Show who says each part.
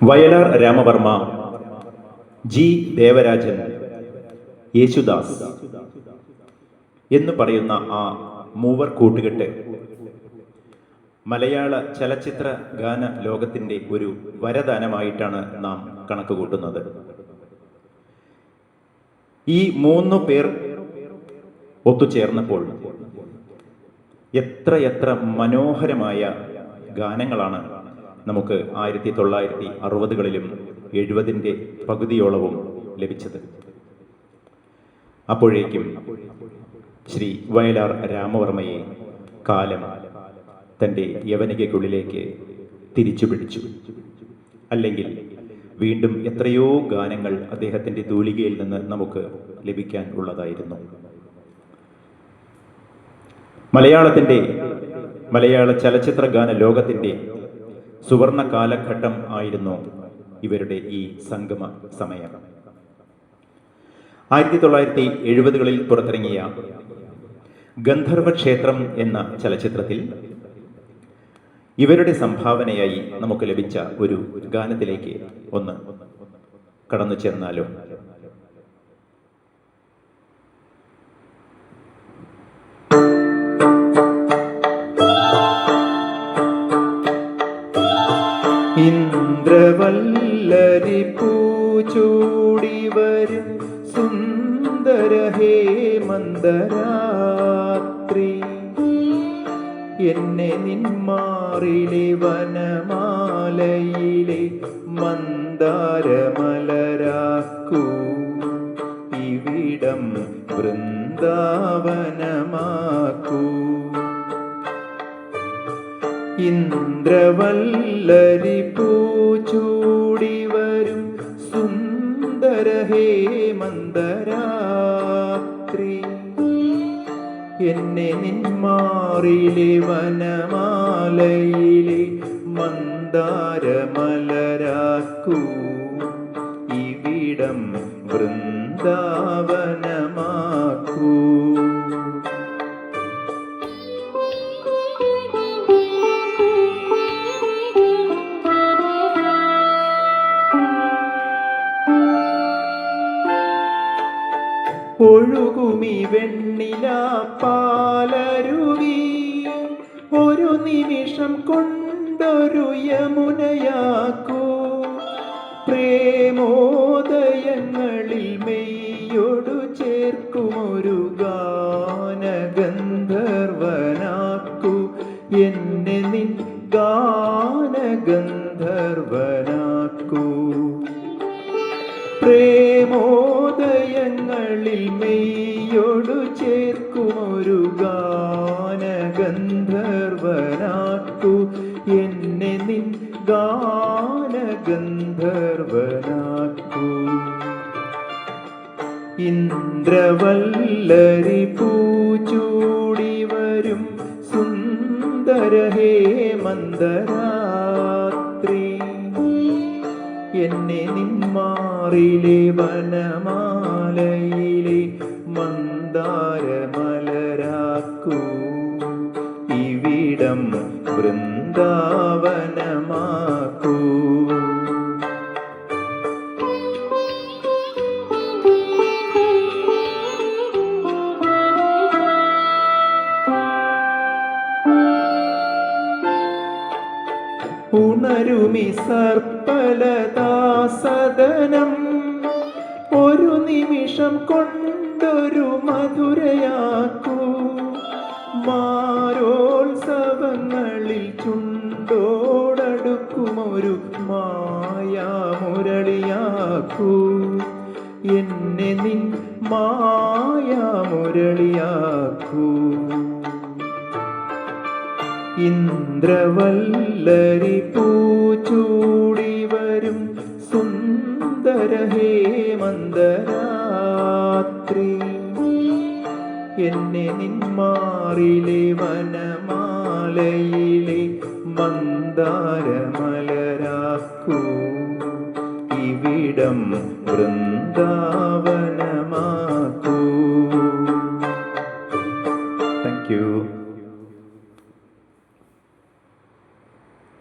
Speaker 1: Vayalar Ramavarma, G Devarajan, Yesudas എന്ന് പറയുന്ന ആ മൂവർ കൂട്ടുകെട്ട് മലയാള ചലച്ചിത്ര ഗാന ലോകത്തിൻ്റെ ഒരു വരദാനമായിട്ടാണ് നാം കണക്ക് കൂട്ടുന്നത്. ഈ മൂന്നു പേർ ഒത്തുചേർന്നപ്പോൾ എത്ര മനോഹരമായ ഗാനങ്ങളാണ് നമുക്ക് 1960കളിലും 70ൻ്റെ പകുതിയോളവും ലഭിച്ചത്. അപ്പോഴേക്കും ശ്രീ വയലാർ രാമവർമ്മയെ കാലം തൻ്റെ യവനികയ്ക്കുള്ളിലേക്ക് തിരിച്ചു പിടിച്ചു. അല്ലെങ്കിൽ വീണ്ടും എത്രയോ ഗാനങ്ങൾ അദ്ദേഹത്തിൻ്റെ തൂലികയിൽ നിന്ന് നമുക്ക് ലഭിക്കാൻ ഉള്ളതായിരുന്നു. മലയാള ചലച്ചിത്ര ഗാന ലോകത്തിൻ്റെ സുവർണ കാലഘട്ടം ആയിരുന്നു ഇവരുടെ ഈ സംഗമ സമയം. 1970കളിൽ പുറത്തിറങ്ങിയ ഗന്ധർവക്ഷേത്രം എന്ന ചലച്ചിത്രത്തിൽ ഇവരുടെ സംഭാവനയായി നമുക്ക് ലഭിച്ച ഒരു ഗാനത്തിലേക്ക് ഒന്ന് കടന്നു ചേർന്നാലോ? ഇന്ദ്രവല്ലരി പൂച്ചൂടി വരും സുന്ദര ഹേമന്തരാത്രി, എന്നെ നിന്മാറിലെ വനമാലയിലെ മന്ദാരമലരാക്കൂ, ഇവിടം വൃന്ദാവനമാക്കൂ. ഇന്ദ്രവല്ലരി പൂച്ചൂടി വരും സുന്ദര ഹേമന്തരാത്രി, എന്നെ നിന്മാറിലെ വനമാലയിലെ മന്ദാരമലരാക്കൂ, ഇവിടം വൃന്ദാവനമാക്കൂ. ഒഴുകുമി വെണ്ണില പാലരുവി, ഒരു നിമിഷം കൊണ്ടൊരു യമുനയാക്കൂ, പ്രേമോദയങ്ങളിൽ മെയ്യൊടു ചേർക്കുമൊരു ഗാനഗന്ധർവനാക്കൂ, എന്നെ നിൻ ഗാനഗന്ധർവനാക്കൂ. പ്രേമോദയങ്ങളിൽ മെയ്യൊടു ചേർക്കുമൊരു ഗാനഗന്ധർവനാക്കൂ, എന്നെ നിൻ ഗാനഗന്ധർവനാക്കൂ. ഇന്ദ്രവല്ലരി പൂച്ചൂടി വരും സുന്ദര ഹേമന്തരാത്രി, എന്നെ നിന്മാറിലെ വനമാലയിലെ മന്ദാരമലരാക്കൂ, ഇവിടം വൃന്ദാവനമാക്കൂ. ഉണരുമി സർപ്പലതാസദനം, ഒരു നിമിഷം കൊണ്ടൊരു മധുരയാക്കൂ, മാരോത്സവങ്ങളിൽ ചുണ്ടോടടുക്കുമൊരു മായാമുരളിയാക്കൂ, എന്നെ നിൻ മായാമുരളിയാക്കൂ. ഇന്ദ്രവല്ലരി പൂച്ചൂടി വരും സുന്ദര ഹേമന്തരാത്രി, എന്നെ നിന്മാറിലെ വനമാലയിലെ മന്ദാരമലരാക്കൂ, ഇവിടം വൃന്ദാവനമാ.